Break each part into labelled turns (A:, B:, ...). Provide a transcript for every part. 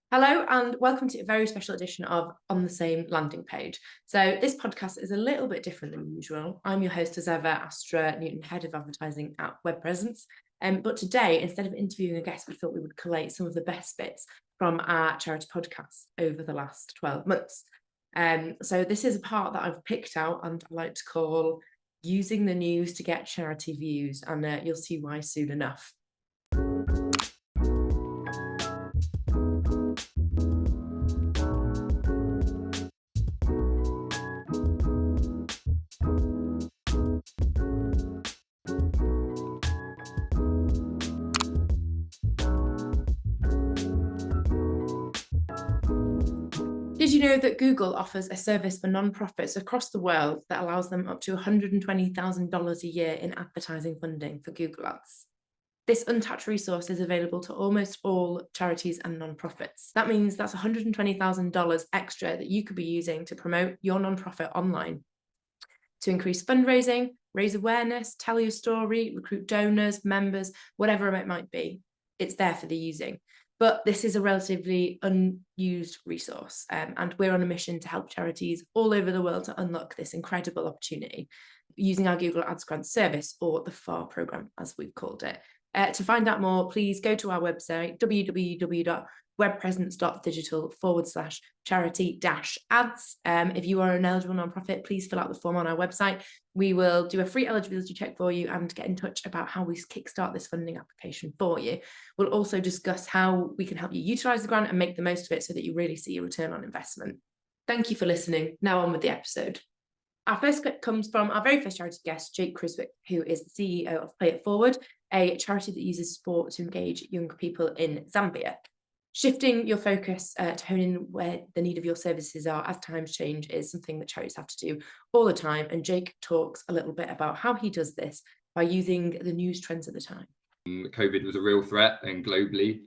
A: Hello and welcome to a very special edition of On the Same Landing Page. So this podcast is a little bit different than usual. I'm your host as ever, Astra Newton, Head of Advertising at Web Presence. But today, instead of interviewing a guest, we thought we would collate some of the best bits from our charity podcasts over the last 12 months. So this is a part that I've picked out and I like to call Using the News to Get Charity Views, and you'll see why soon enough. Did you know that Google offers a service for nonprofits across the world that allows them up to $120,000 a year in advertising funding for Google Ads? This untapped resource is available to almost all charities and nonprofits. That means that's $120,000 extra that you could be using to promote your nonprofit online, to increase fundraising, raise awareness, tell your story, recruit donors, members, whatever it might be. It's there for the using. But this is a relatively unused resource, and we're on a mission to help charities all over the world to unlock this incredible opportunity using our Google Ads Grant service, or the FAR program, as we've called it. To find out more, please go to our website, www.webpresence.digital/charity-ads. If you are an eligible nonprofit, please fill out the form on our website. We will do a free eligibility check for you and get in touch about how we kickstart this funding application for you. We'll also discuss how we can help you utilise the grant and make the most of it so that you really see a return on investment. Thank you for listening. Now on with the episode. Our first clip comes from our very first charity guest, Jake Criswick, who is the CEO of Play It Forward, a charity that uses sport to engage young people in Zambia. Shifting your focus to hone in where the need of your services are as times change is something that charities have to do all the time. And Jake talks a little bit about how he does this by using the news trends at the time.
B: COVID was a real threat and globally,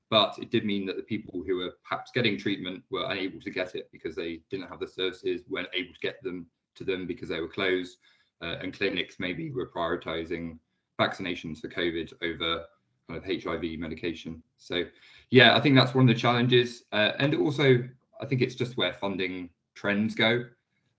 B: but it did mean that the people who were perhaps getting treatment were unable to get it because they didn't have the services, weren't able to get them to them because they were closed, and clinics maybe were prioritizing vaccinations for COVID over kind of HIV medication. So yeah, I think that's one of the challenges, and also I think it's just where funding trends go,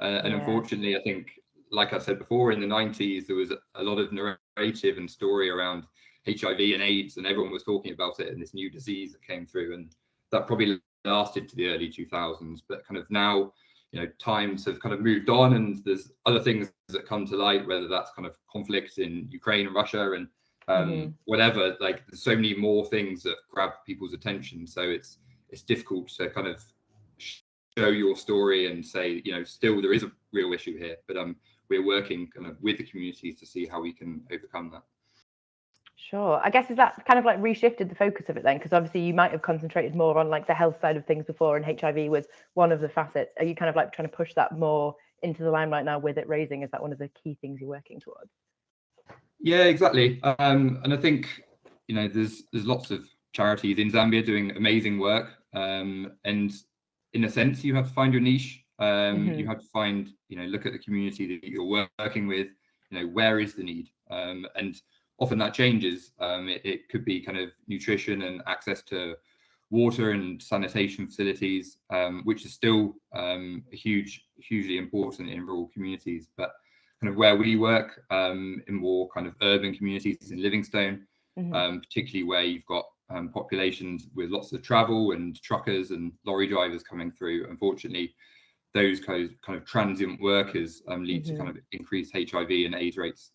B: and unfortunately I think, like I said before, in the 90s there was a lot of narrative and story around HIV and AIDS, and everyone was talking about it and this new disease that came through, and that probably lasted to the early 2000s. But kind of now, times have kind of moved on, and there's other things that come to light, whether that's kind of conflict in Ukraine and Russia and whatever. Like, there's so many more things that grab people's attention, so it's difficult to kind of show your story and say, still there is a real issue here, but we're working kind of with the communities to see how we can overcome that.
C: Sure. I guess is that kind of like reshifted the focus of it then? Because obviously you might have concentrated more on like the health side of things before, and HIV was one of the facets. Are you kind of like trying to push that more into the limelight now with it raising? Is that one of the key things you're working towards?
B: Yeah, exactly. And I think, there's lots of charities in Zambia doing amazing work. And in a sense, you have to find your niche. You have to find, look at the community that you're working with, where is the need? And often that changes. It could be kind of nutrition and access to water and sanitation facilities, which is still hugely important in rural communities. But kind of where we work, in more kind of urban communities in Livingstone, particularly where you've got populations with lots of travel and truckers and lorry drivers coming through, unfortunately, those kind of transient workers lead to kind of increased HIV and AIDS rates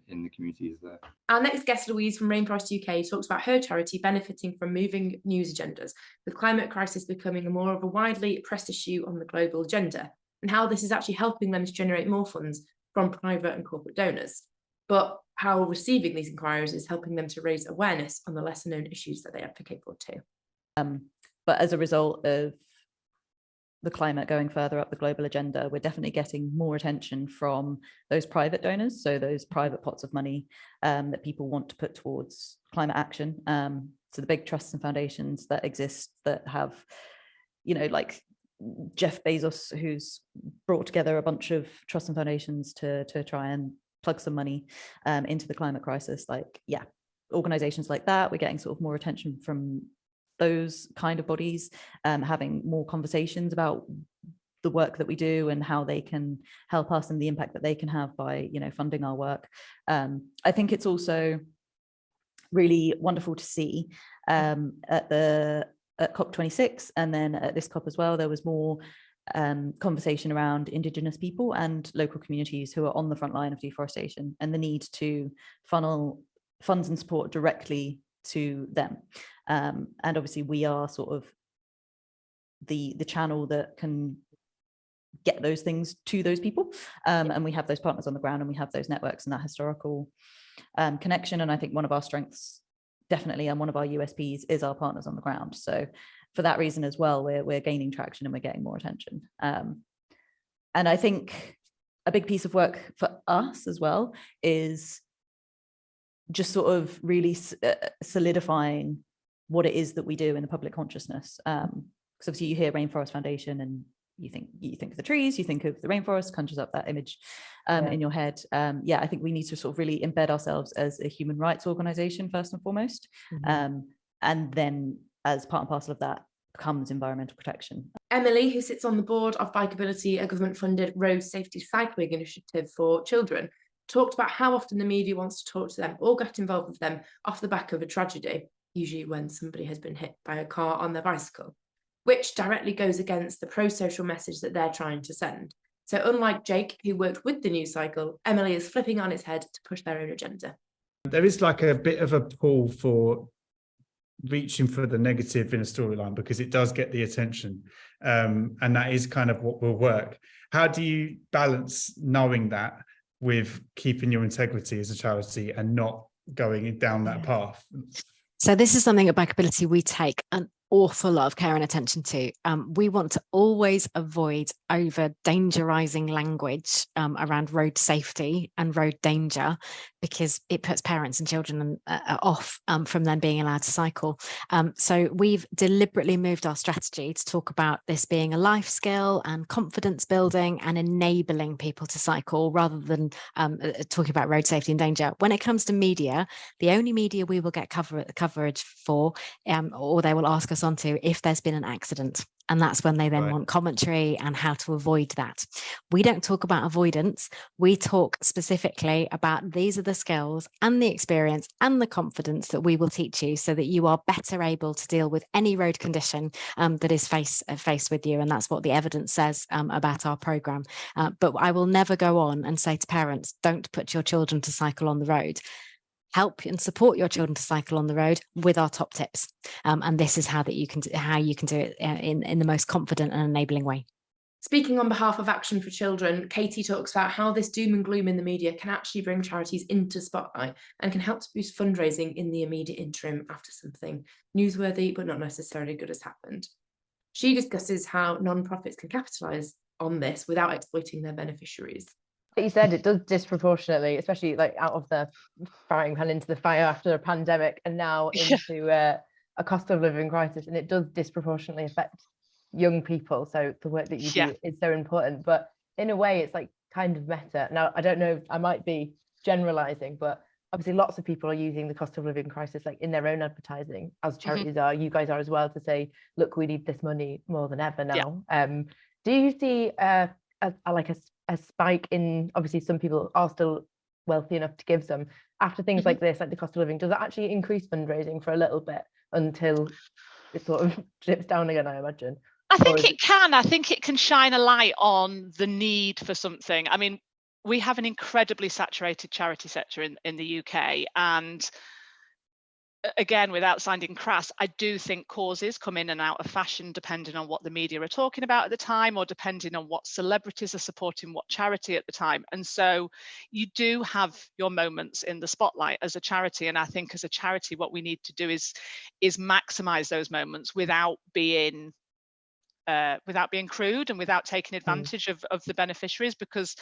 B: in the communities there.
A: Our next guest, Louise from Rainforest UK, talks about her charity benefiting from moving news agendas, with climate crisis becoming more of a widely pressed issue on the global agenda, and how this is actually helping them to generate more funds from private and corporate donors, but how receiving these inquiries is helping them to raise awareness on the lesser known issues that they advocate for too.
D: But as a result of the climate going further up the global agenda, we're definitely getting more attention from those private donors, so those private pots of money that people want to put towards climate action. So the big trusts and foundations that exist that have, like Jeff Bezos, who's brought together a bunch of trusts and foundations to try and plug some money into the climate crisis. Organizations like that, we're getting sort of more attention from those kind of bodies having more conversations about the work that we do and how they can help us and the impact that they can have by, you know, funding our work. I think it's also really wonderful to see at COP26 and then at this COP as well, there was more conversation around Indigenous people and local communities who are on the front line of deforestation and the need to funnel funds and support directly to them. And obviously we are sort of the channel that can get those things to those people. And we have those partners on the ground and we have those networks and that historical connection. And I think one of our strengths definitely, and one of our USPs is our partners on the ground. So for that reason as well, we're gaining traction and we're getting more attention. And I think a big piece of work for us as well is just sort of really solidifying what it is that we do in the public consciousness. Because obviously you hear Rainforest Foundation and you think of the trees, you think of the rainforest, conjures up that image in your head. Yeah, I think we need to sort of really embed ourselves as a human rights organization first and foremost. And then as part and parcel of that comes environmental protection.
A: Emily, who sits on the board of Bikeability, a government-funded road safety cycling initiative for children, talked about how often the media wants to talk to them or get involved with them off the back of a tragedy, usually when somebody has been hit by a car on their bicycle, which directly goes against the pro-social message that they're trying to send. So unlike Jake, who worked with the news cycle, Emily is flipping on its head to push their own agenda.
E: There is like a bit of a pull for reaching for the negative in a storyline because it does get the attention. And that is kind of what will work. How do you balance knowing that with keeping your integrity as a charity and not going down that path?
F: So this is something at Bikeability we take an awful lot of care and attention to. We want to always avoid over dangerizing language around road safety and road danger, because it puts parents and children off from them being allowed to cycle. So we've deliberately moved our strategy to talk about this being a life skill and confidence building and enabling people to cycle rather than talking about road safety and danger. When it comes to media, the only media we will get coverage for, or they will ask us onto if there's been an accident. And that's when they then want commentary and how to avoid that. We don't talk about avoidance. We talk specifically about these are the skills and the experience and the confidence that we will teach you so that you are better able to deal with any road condition that is faced with you. And that's what the evidence says about our programme. But I will never go on and say to parents, don't put your children to cycle on the road. Help and support your children to cycle on the road with our top tips. And this is how you can do it in the most confident and enabling way.
A: Speaking on behalf of Action for Children, Katie talks about how this doom and gloom in the media can actually bring charities into spotlight and can help to boost fundraising in the immediate interim after something newsworthy but not necessarily good has happened. She discusses how non-profits can capitalise on this without exploiting their beneficiaries.
C: You said it does disproportionately, especially like out of the frying pan into the fire after a pandemic and now into a cost of living crisis, and it does disproportionately affect young people. So the work that you do is so important, but in a way it's like kind of meta. Now, I don't know, I might be generalizing, but obviously lots of people are using the cost of living crisis like in their own advertising, as charities are, you guys are as well, to say, look, we need this money more than ever now. Do you see a spike in, obviously some people are still wealthy enough to give some after things like this, like the cost of living? Does that actually increase fundraising for a little bit until it sort of dips down again, I imagine?
G: I think it can. I think it can shine a light on the need for something. I mean, we have an incredibly saturated charity sector in the UK, and again, without sounding crass, I do think causes come in and out of fashion depending on what the media are talking about at the time, or depending on what celebrities are supporting what charity at the time. And so you do have your moments in the spotlight as a charity. And I think as a charity, what we need to do is maximize those moments without being crude and without taking advantage of the beneficiaries, because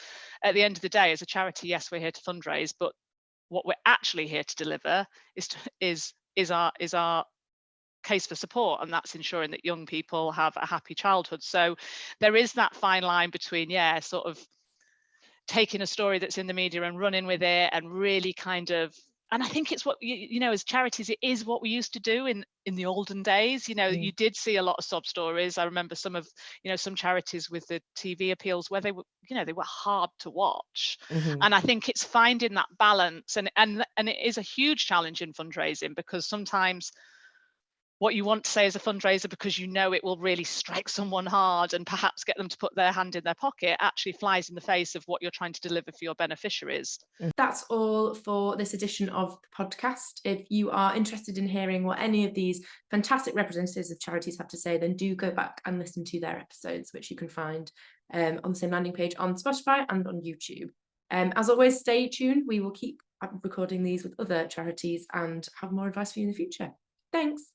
G: at the end of the day, as a charity, yes, we're here to fundraise, but what we're actually here to deliver is our case for support, and that's ensuring that young people have a happy childhood. So there is that fine line between sort of taking a story that's in the media and running with it and really kind of I think it's what you know, as charities, it is what we used to do in the olden days. You know, you did see a lot of sob stories. I remember some of, you know, some charities with the TV appeals where they were, you know, they were hard to watch. And I think it's finding that balance, and it is a huge challenge in fundraising, because sometimes what you want to say as a fundraiser, because you know it will really strike someone hard and perhaps get them to put their hand in their pocket, actually flies in the face of what you're trying to deliver for your beneficiaries.
A: That's all for this edition of the podcast. If you are interested in hearing what any of these fantastic representatives of charities have to say, then do go back and listen to their episodes, which you can find on the same landing page on Spotify and on YouTube. As always, stay tuned. We will keep recording these with other charities and have more advice for you in the future. Thanks.